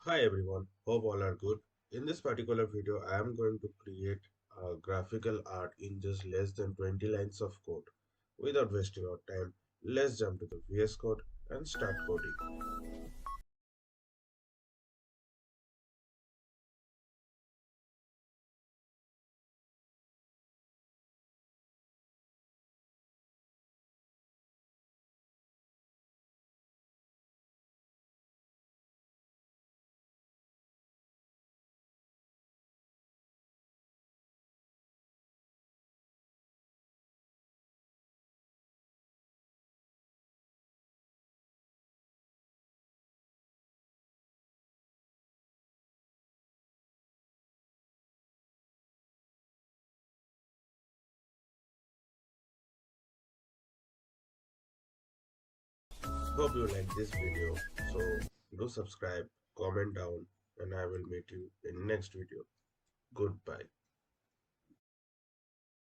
Hi everyone, hope all are good. In this particular video, I am going to create a graphical art in just less than 20 lines of code. Without wasting our time, let's jump to the VS Code and start coding. Hope you like this video. So do subscribe, comment down, and I will meet you in next video. Goodbye.